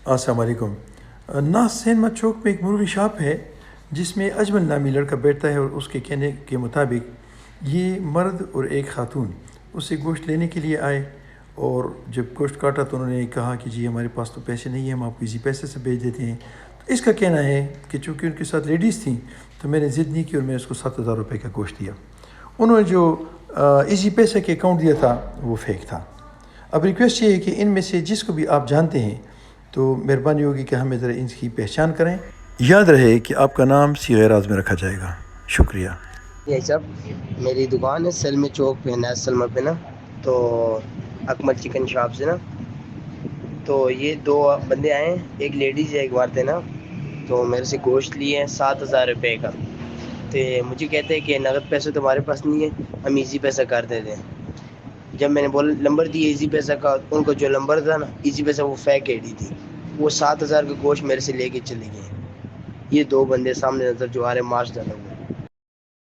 السلام علیکم۔ ناس سینما چوک میں ایک مرغی شاپ ہے جس میں اجمل نامی لڑکا بیٹھتا ہے، اور اس کے کہنے کے مطابق یہ مرد اور ایک خاتون اس سے گوشت لینے کے لیے آئے، اور جب گوشت کاٹا تو انہوں نے کہا کہ جی ہمارے پاس تو پیسے نہیں ہیں، ہم آپ کو ایزی پیسے سے بھیج دیتے ہیں۔ تو اس کا کہنا ہے کہ چونکہ ان کے ساتھ لیڈیز تھیں تو میں نے ضد نہیں کی اور میں نے اس کو 7,000 روپے کا گوشت دیا۔ انہوں نے جو ایزی پیسے کے اکاؤنٹ دیا تھا وہ فیک تھا۔ اب ریکویسٹ یہ ہے کہ ان میں سے جس کو بھی آپ جانتے ہیں تو مہربانی ہوگی کہ ہمیں ذرا ان کی پہچان کریں۔ یاد رہے کہ آپ کا نام صیغہ راز میں رکھا جائے گا۔ شکریہ۔ یہ سب میری دکان ہے سلمی چوک پہ، نیس سلمہ پہ نا، تو اکمل چکن شاپ سے نا۔ تو یہ دو بندے آئے ہیں، ایک لیڈیز ہے ایک مرد ہے نا، تو میرے سے گوشت لیے ہیں 7,000 روپے کا۔ تو مجھے کہتے ہیں کہ نقد پیسے تمہارے پاس نہیں ہے، ہم ایزی پیسہ کر دیتے ہیں۔ جب میں نے بولا نمبر دیا ایزی پیسہ کا، ان کو جو نمبر تھا نا ایزی پیسہ وہ فیک آئی ڈی تھی، وہ 7,000 کا گوشت میرے سے لے کے چلے گئے۔ یہ دو بندے سامنے نظر جو آ رہے مارچ ڈالے ہوئے۔